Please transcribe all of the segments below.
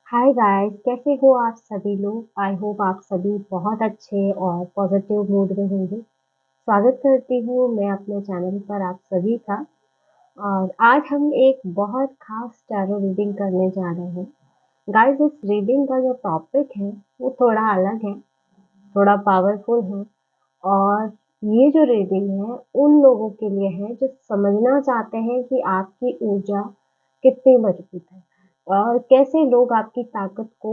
Hi guys, कैसे हो आप सभी लोग। आई होप आप सभी बहुत अच्छे और पॉजिटिव मूड में होंगे। स्वागत करती हूँ मैं अपने चैनल पर आप सभी का। और आज हम एक बहुत खास टैरो रीडिंग करने जा रहे हैं। गाइस, इस रीडिंग का जो टॉपिक है वो थोड़ा अलग है, थोड़ा पावरफुल है। और ये जो रीडिंग है उन लोगों के लिए है जो समझना चाहते हैं कि आपकी ऊर्जा कितनी मजबूत है और कैसे लोग आपकी ताकत को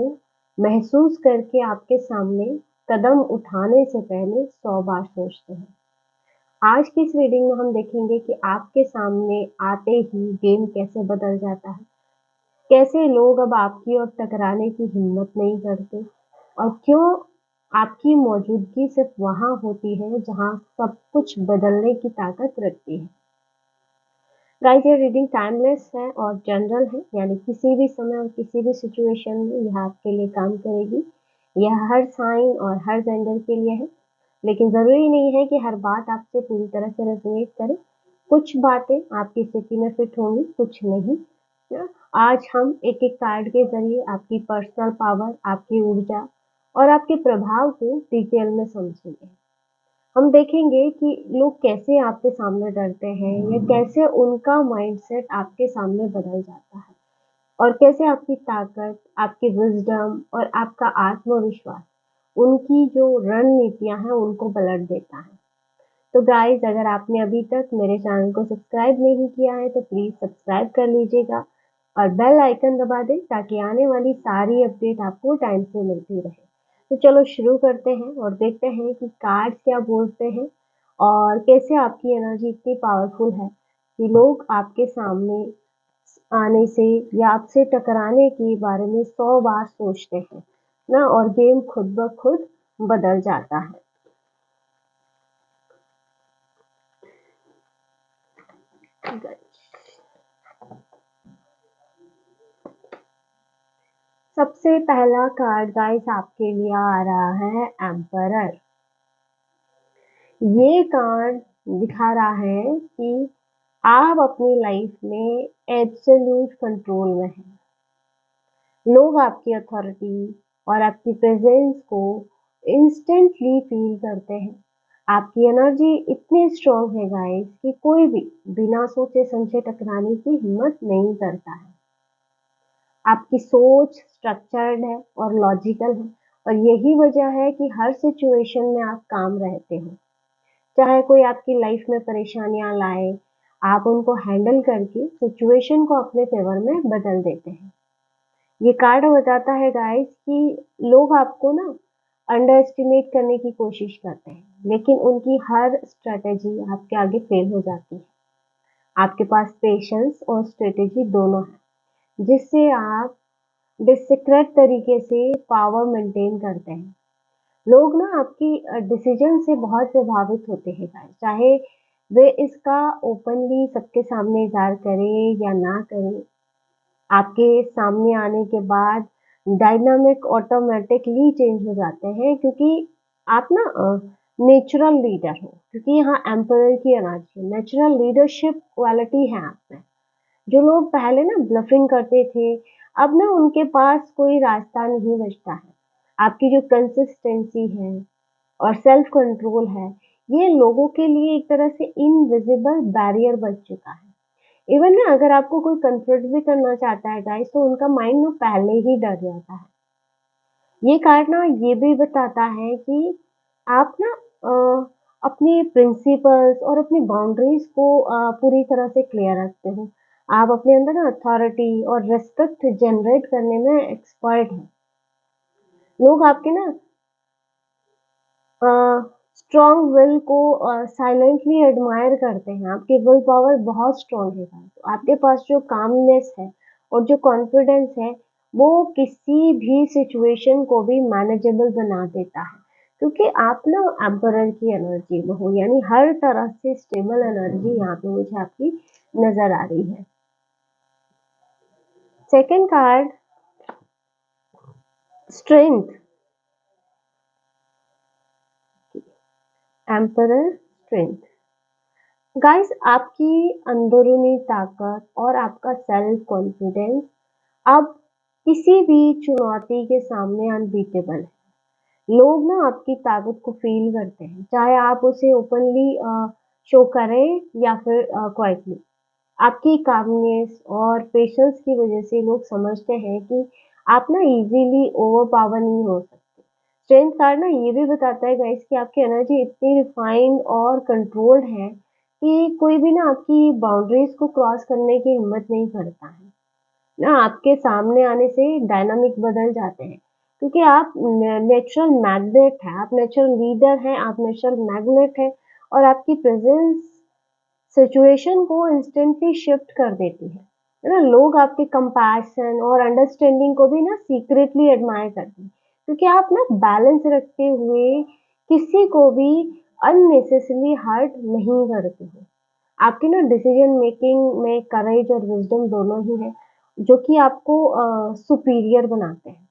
महसूस करके आपके सामने कदम उठाने से पहले 100 बार सोचते हैं। आज की इस रीडिंग में हम देखेंगे कि आपके सामने आते ही गेम कैसे बदल जाता है, कैसे लोग अब आपकी ओर टकराने की हिम्मत नहीं करते और क्यों आपकी मौजूदगी सिर्फ वहां होती है जहां सब कुछ बदलने की ताकत रखती है। गाइस, ये रीडिंग टाइमलेस है और जनरल है, यानी किसी भी समय और किसी भी सिचुएशन में यह आपके लिए काम करेगी। यह हर साइन और हर जेंडर के लिए है, लेकिन जरूरी नहीं है कि हर बात आपसे पूरी तरह से रेजोनेट करे। कुछ बातें आपकी स्थिति में फिट होंगी, कुछ नहीं। ना? आज हम एक एक कार्ड के जरिए आपकी पर्सनल पावर, आपकी ऊर्जा और आपके प्रभाव को डिटेल में समझेंगे। हम देखेंगे कि लोग कैसे आपके सामने डरते हैं या कैसे उनका माइंडसेट आपके सामने बदल जाता है और कैसे आपकी ताकत, आपकी विजडम और आपका आत्मविश्वास उनकी जो रणनीतियां हैं उनको पलट देता है। तो गाइस, अगर आपने अभी तक मेरे चैनल को सब्सक्राइब नहीं किया है तो प्लीज सब्सक्राइब कर लीजिएगा और बेल आइकन दबा दें ताकि आने वाली सारी अपडेट आपको टाइम से मिलती रहे। तो चलो शुरू करते हैं और देखते हैं कि कार्ड्स क्या बोलते हैं और कैसे आपकी एनर्जी इतनी पावरफुल है कि लोग आपके सामने आने से या आपसे टकराने के बारे में 100 बार सोचते हैं ना, और गेम खुद ब खुद बदल जाता है। सबसे पहला कार्ड गाइस आपके लिए आ रहा है एम्परर। ये कार्ड दिखा रहा है कि आप अपनी लाइफ में एब्सोल्यूट कंट्रोल में हैं। लोग आपकी अथॉरिटी और आपकी प्रेजेंस को इंस्टेंटली फील करते हैं। आपकी एनर्जी इतनी स्ट्रांग है गाइस कि कोई भी बिना सोचे समझे टकराने की हिम्मत नहीं करता है। आपकी सोच स्ट्रक्चर्ड है और लॉजिकल है और यही वजह है कि हर सिचुएशन में आप काम रहते हो। चाहे कोई आपकी लाइफ में परेशानियां लाए, आप उनको हैंडल करके सिचुएशन को अपने फेवर में बदल देते हैं। ये कार्ड बताता है गाइस कि लोग आपको ना अंडर एस्टिमेट करने की कोशिश करते हैं, लेकिन उनकी हर स्ट्रेटेजी आपके आगे फेल हो जाती है। आपके पास पेशेंस और स्ट्रेटेजी दोनों है, जिससे आप डिसिक्रेट तरीके से पावर मेंटेन करते हैं। लोग ना आपकी डिसीजन से बहुत प्रभावित होते हैं गाइस, चाहे वे इसका ओपनली सबके सामने इज़हार करें या ना करें। आपके सामने आने के बाद डायनामिक ऑटोमेटिकली चेंज हो जाते हैं, क्योंकि आप ना नेचुरल लीडर हो, क्योंकि यहाँ एम्परर की एनर्जी नेचुरल लीडरशिप क्वालिटी है आप में। जो लोग पहले ना ब्लफिंग करते थे, अब ना उनके पास कोई रास्ता नहीं बचता है। आपकी जो कंसिस्टेंसी है और सेल्फ कंट्रोल है, ये लोगों के लिए एक तरह से इनविजिबल बैरियर बन चुका है। इवन ना अगर आपको कोई कन्फ्रंट भी करना चाहता है गाइस, तो उनका माइंड ना पहले ही डर जाता है। ये कार्ड ना ये भी बताता है कि आप ना अपने प्रिंसिपल्स और अपनी बाउंड्रीज को पूरी तरह से क्लियर रखते हो। आप अपने अंदर ना अथॉरिटी और रिस्पेक्ट जनरेट करने में एक्सपर्ट हैं। लोग आपके ना स्ट्रॉन्ग विल को साइलेंटली एडमायर करते हैं। आपकी विल पावर बहुत स्ट्रॉन्ग है guys। तो आपके पास जो कामनेस है और जो कॉन्फिडेंस है, वो किसी भी सिचुएशन को भी मैनेजेबल बना देता है, क्योंकि आप ना एम्परर की एनर्जी में हो, यानी हर तरह से स्टेबल एनर्जी यहाँ पे मुझे आपकी नजर आ रही है। Second card strength, emperor strength. Guys, आपकी अंदरूनी ताकत और आपका सेल्फ कॉन्फिडेंस अब किसी भी चुनौती के सामने अनबीटेबल है। लोग ना आपकी ताकत को फ़ील करते हैं, चाहे आप उसे ओपनली शो करें या फिर क्वाइटली। आपकी कामनेस और पेशेंस की वजह से लोग समझते हैं कि आप ना इज़िली ओवरपावर नहीं हो सकते। स्ट्रेंथ कार्ड ना ये भी बताता है गाइस कि आपकी एनर्जी इतनी रिफाइंड और कंट्रोल्ड है कि कोई भी ना आपकी बाउंड्रीज़ को क्रॉस करने की हिम्मत नहीं करता है। ना आपके सामने आने से डायनामिक बदल जाते हैं क्योंकि आप नेचुरल मैग्नेट हैं, आप नेचुरल लीडर हैं, आप नेचुरल मैग्नेट हैं और आपकी प्रेजेंस सिचुएशन को इंस्टेंटली शिफ्ट कर देती है ना। लोग आपके कंपैशन और अंडरस्टैंडिंग को भी ना सीक्रेटली एडमायर करते हैं क्योंकि आप ना बैलेंस रखते हुए किसी को भी अननेसेसरली हर्ट नहीं करते हो। आपकी ना डिसीजन मेकिंग में करेज और विजडम दोनों ही है जो कि आपको सुपीरियर बनाते हैं।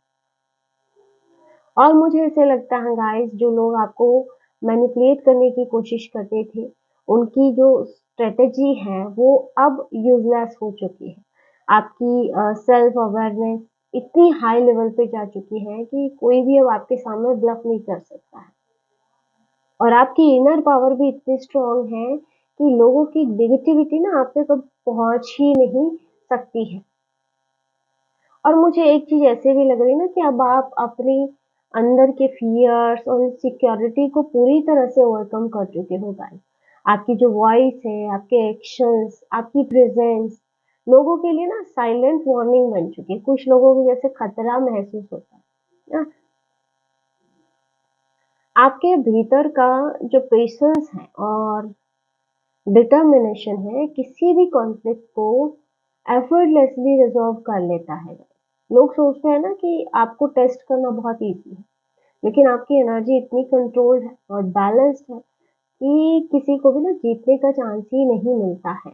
और मुझे ऐसे लगता है गाइस जो लोग आपको मैनिपुलेट करने की कोशिश करते थे उनकी जो स्ट्रेटजी है वो अब यूजलेस हो चुकी है। आपकी सेल्फ अवेयरनेस इतनी हाई लेवल पे जा चुकी है कि कोई भी अब आपके सामने ब्लफ नहीं कर सकता है। और आपकी इनर पावर भी इतनी स्ट्रांग है कि लोगों की नेगेटिविटी ना आप तक अब पहुंच ही नहीं सकती है। और मुझे एक चीज ऐसे भी लग रही है ना कि अब आप अपने अंदर के फियर्स और इनसिक्योरिटी को पूरी तरह से ओवरकम कर चुके हो गाइस। आपकी जो वॉइस है, आपके एक्शंस, आपकी प्रेजेंस लोगों के लिए ना साइलेंट वार्निंग बन चुकी है। कुछ लोगों को जैसे खतरा महसूस होता है ना। आपके भीतर का जो पेशेंस है और डिटर्मिनेशन है किसी भी कॉन्फ्लिक्ट को एफर्टलेसली रिजॉल्व कर लेता है। लोग सोचते हैं ना कि आपको टेस्ट करना बहुत इजी है, लेकिन आपकी एनर्जी इतनी कंट्रोल्ड है और बैलेंस्ड है कि किसी को भी ना जीतने का चांस ही नहीं मिलता है।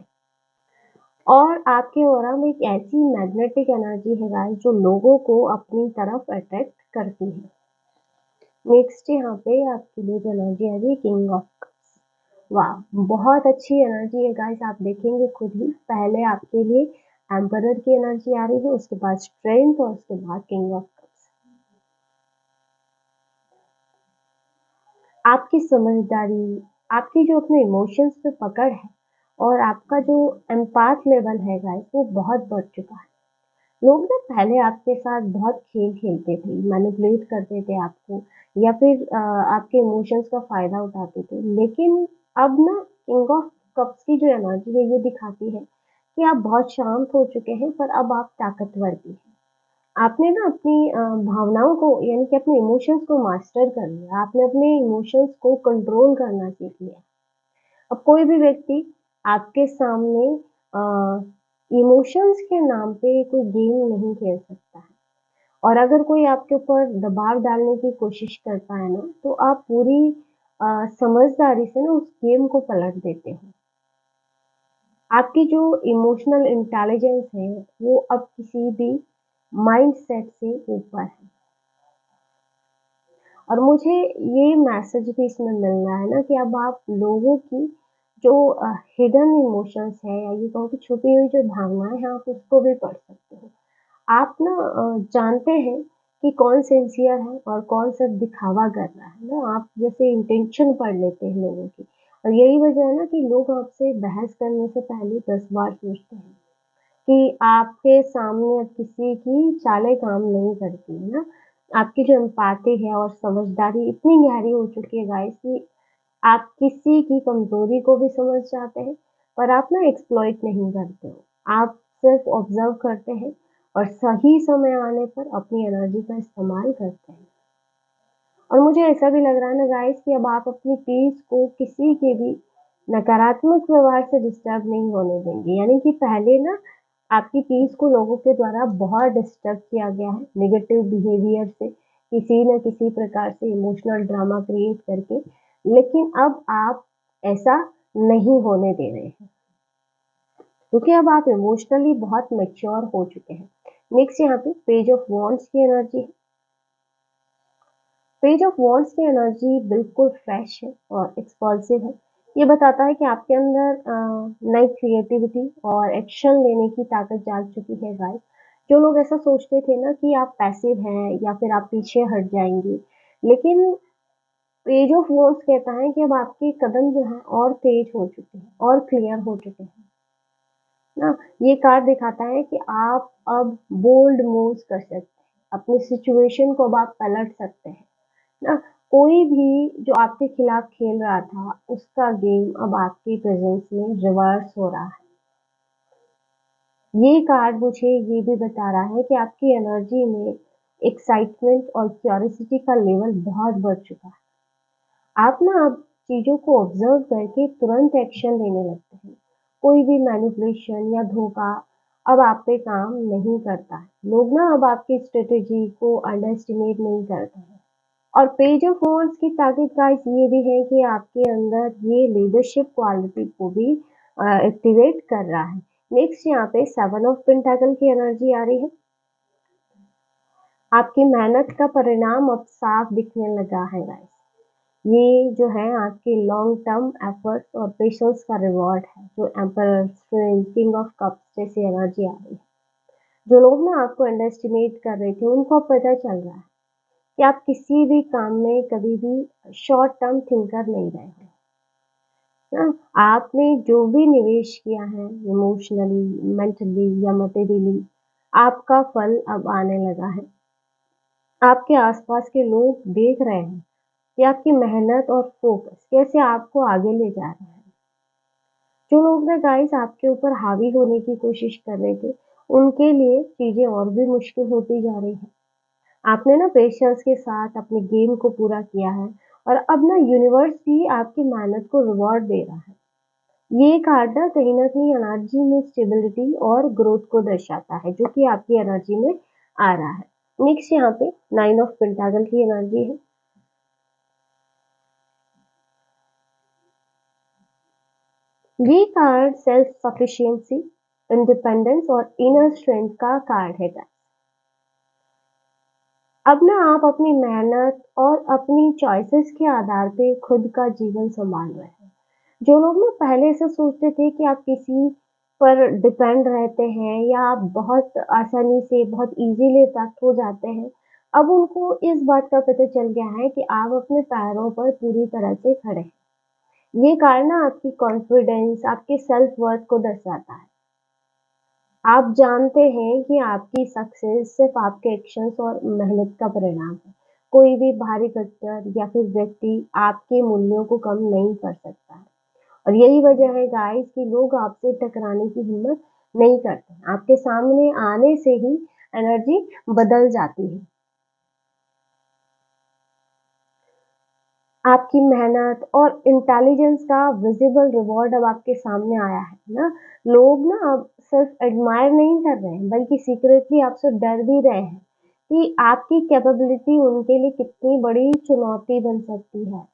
और आपके ऑरा में एक ऐसी मैग्नेटिक एनर्जी है गाइस जो लोगों को अपनी तरफ अट्रैक्ट करती है। नेक्स्ट यहाँ पे आपके लिए जो एनर्जी आ रही है किंग ऑफ कप्स। वाह, बहुत अच्छी एनर्जी है गाइस। आप देखेंगे खुद ही, पहले आपके लिए एम्परर की एनर्जी आ रही है, उसके बाद स्ट्रेंथ और उसके बाद किंग ऑफ कप्स। आपकी समझदारी, आपकी जो अपने इमोशंस पे पकड़ है और आपका जो एम्पैथ लेवल है गाइस वो बहुत बढ़ चुका है। लोग ना पहले आपके साथ बहुत खेल खेलते थे, मैनिपुलेट करते थे आपको या फिर आपके इमोशंस का फायदा उठाते थे, लेकिन अब ना किंग ऑफ कप्स की जो एनर्जी है ये दिखाती है कि आप बहुत शांत हो चुके हैं पर अब आप ताकतवर भी हैं। आपने ना अपनी भावनाओं को यानी कि अपने इमोशंस को मास्टर कर लिया, आपने अपने इमोशंस को कंट्रोल करना सीख लिया। अब कोई भी व्यक्ति आपके सामने इमोशंस के नाम पे कोई गेम नहीं खेल सकता है। और अगर कोई आपके ऊपर दबाव डालने की कोशिश करता है ना तो आप पूरी समझदारी से ना उस गेम को पलट देते हो। आपकी जो इमोशनल इंटेलिजेंस है वो अब किसी भी माइंड सेट से ऊपर है। और मुझे ये मैसेज भी इसमें मिल रहा है ना कि अब आप लोगों की जो हिडन इमोशंस है या ये कहो कि छुपी हुई जो भावनाएं हैं आप उसको भी पढ़ सकते हो। आप ना जानते हैं कि कौन सिंसियर है और कौन सिर्फ दिखावा कर रहा है ना। आप जैसे इंटेंशन पढ़ लेते हैं लोगों की। और यही वजह है ना कि लोग आपसे बहस करने से पहले 10 बार सोचते हैं कि आपके सामने अब किसी की चालें काम नहीं करती है ना। आपकी जो एम्पैथी है और समझदारी इतनी गहरी हो चुकी है गाइस कि आप किसी की कमजोरी को भी समझ जाते हैं, पर आप ना एक्सप्लॉइट नहीं करते हो। आप सिर्फ ऑब्जर्व करते हैं और सही समय आने पर अपनी एनर्जी का इस्तेमाल करते हैं। और मुझे ऐसा भी लग रहा है ना गाइस कि अब आप अपनी पीस को किसी के भी नकारात्मक व्यवहार से डिस्टर्ब नहीं होने देंगे। यानी कि पहले ना आपकी पीस को लोगों के द्वारा बहुत डिस्टर्ब किया गया है नेगेटिव बिहेवियर से, किसी न किसी प्रकार से इमोशनल ड्रामा क्रिएट करके। लेकिन अब आप ऐसा नहीं होने दे रहे हैं क्योंकि अब आप इमोशनली बहुत मैच्योर हो चुके हैं। नेक्स्ट यहाँ पे पेज ऑफ वॉन्ड्स की एनर्जी है। पेज ऑफ वॉन्ड्स की एनर्जी बिल्कुल फ्रेश है और एक्सपल्सिव है। ये बताता है कि आपके अंदर नई क्रिएटिविटी और एक्शन लेने की ताकत जाग चुकी है गाइस। जो लोग ऐसा सोचते थे ना कि आप पैसिव हैं या फिर आप पीछे हट जाएँगे, लेकिन पेज ऑफ वर्ड्स कहता है कि अब आपके कदम जो हैं और तेज हो चुके हैं और क्लियर हो चुके हैं ना। ये कार्ड दिखाता है कि आप अब बोल्ड मूव्स कर सकते हैं, अपनी सिचुएशन को अब आप पलट सकते हैं ना। कोई भी जो आपके खिलाफ खेल रहा था उसका गेम अब आपके प्रेजेंस में रिवर्स हो रहा है। ये कार्ड मुझे ये भी बता रहा है कि आपकी एनर्जी में एक्साइटमेंट और क्यूरियोसिटी का लेवल बहुत बढ़ चुका है। आप ना अब चीज़ों को ऑब्जर्व करके तुरंत एक्शन लेने लगते हैं। कोई भी मैनिपुलेशन या धोखा अब आप पे काम नहीं करता है। लोग ना अब आपकी स्ट्रेटेजी को अंडर एस्टिमेट नहीं करते हैं। और पेज ऑफ वांड्स की ताकत गाइस ये भी है कि आपके अंदर ये लीडरशिप क्वालिटी को भी एक्टिवेट कर रहा है। नेक्स्ट यहाँ पे 7 ऑफ पेंटाकल की एनर्जी आ रही है। आपकी मेहनत का परिणाम अब साफ दिखने लगा है गाइस। ये जो है आपके लॉन्ग टर्म एफर्ट्स और पेशेंस का रिवॉर्ड है, जो emperor, strange, king of cups जैसी एनर्जी आ रही है। जो लोग ना आपको अंडर एस्टिमेट कर रहे थे उनको अब पता चल रहा है कि आप किसी भी काम में कभी भी शॉर्ट टर्म थिंकर नहीं रहे हैं ना। आपने जो भी निवेश किया है इमोशनली, मेंटली या मटेरियली, आपका फल अब आने लगा है। आपके आसपास के लोग देख रहे हैं कि आपकी मेहनत और फोकस कैसे आपको आगे ले जा रहे हैं। जो लोग ना गाइस आपके ऊपर हावी होने की कोशिश कर रहे थे, उनके लिए चीजें और भी मुश्किल होती जा रही है। आपने ना पेशेंस के साथ अपने गेम को पूरा किया है और अब ना यूनिवर्स भी आपकी मेहनत को रिवॉर्ड दे रहा है। ये कार्ड ना कहीं एनर्जी में स्टेबिलिटी और ग्रोथ को दर्शाता है, जो कि आपकी एनर्जी में आ रहा है। नेक्स्ट यहाँ पे 9 ऑफ पेंटाकल की एनर्जी है। ये कार्ड सेल्फ सफिशिएंसी, इंडिपेंडेंस और इनर स्ट्रेंथ का कार्ड है गाइस। अब ना आप अपनी मेहनत और अपनी चॉइसेस के आधार पे खुद का जीवन संभाल रहे हैं। जो लोग ना पहले से सोचते थे कि आप किसी पर डिपेंड रहते हैं या आप बहुत आसानी से बहुत इजीली इफेक्ट हो जाते हैं, अब उनको इस बात का पता चल गया है कि आप अपने पैरों पर पूरी तरह से खड़े हैं। ये कार्ड ना आपकी कॉन्फिडेंस, आपके सेल्फ वर्थ को दर्शाता है। आप जानते हैं कि आपकी सक्सेस सिर्फ आपके एक्शंस और मेहनत का परिणाम है। कोई भी बाहरी फैक्टर या फिर व्यक्ति आपके मूल्यों को कम नहीं कर सकता है। और यही वजह है गाइस कि लोग आपसे टकराने की हिम्मत नहीं करते। आपके सामने आने से ही एनर्जी बदल जाती है। आपकी मेहनत और इंटेलिजेंस का विजिबल रिवॉर्ड अब आपके सामने आया है ना। लोग ना अब सिर्फ एडमायर नहीं कर रहे हैं, बल्कि सीक्रेटली आपसे डर भी रहे हैं कि आपकी कैपेबिलिटी उनके लिए कितनी बड़ी चुनौती बन सकती है।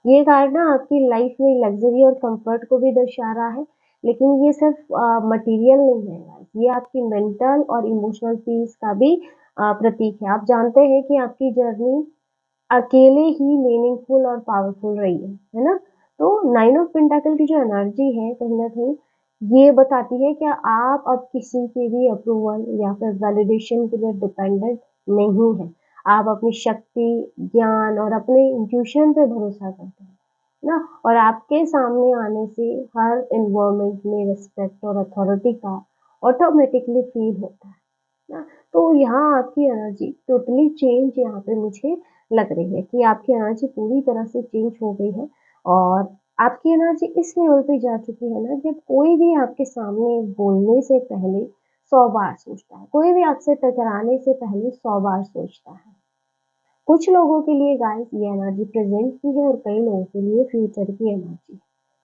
ये कार्ड ना आपकी लाइफ में लग्जरी और कंफर्ट को भी दर्शा रहा है, लेकिन ये सिर्फ मटेरियल नहीं है guys, ये आपकी मेंटल और इमोशनल पीस का भी प्रतीक है। आप जानते हैं कि आपकी जर्नी अकेले ही मीनिंगफुल और पावरफुल रही है ना? तो 9 ऑफ पेंटाकल की जो एनर्जी है कहीं न कहीं ये बताती है कि आप अब किसी के भी अप्रूवल या फिर वैलिडेशन के लिए डिपेंडेंट नहीं हैं। आप अपनी शक्ति, ज्ञान और अपने इंट्यूशन पे भरोसा करते हैं ना? और आपके सामने आने से हर एनवायरनमेंट में रिस्पेक्ट और अथॉरिटी का ऑटोमेटिकली फील होता है। ना, तो यहाँ आपकी एनर्जी टोटली चेंज यहाँ पे मुझे लग रही है कि आपकी एनर्जी पूरी तरह से चेंज हो गई है। और आपकी एनर्जी इस लेवल पे जा चुकी है ना कि अब कोई भी आपके सामने बोलने से पहले 100 बार सोचता है, कोई भी आपसे टकराने से पहले 100 बार सोचता है। कुछ लोगों के लिए गाइस ये एनर्जी प्रेजेंट की है और कई लोगों के लिए फ्यूचर की एनर्जी है।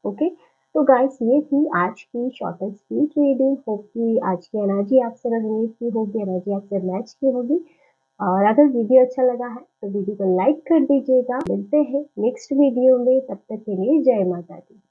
ओके, तो गाइस ये थी आज की short and sweet reading. Hope कि आज की एनर्जी आपसे रेजोनेट की होगी, एनर्जी आपसे मैच की होगी। और अगर वीडियो अच्छा लगा है तो वीडियो को लाइक कर दीजिएगा। मिलते हैं नेक्स्ट वीडियो में, तब तक के लिए जय माता दी।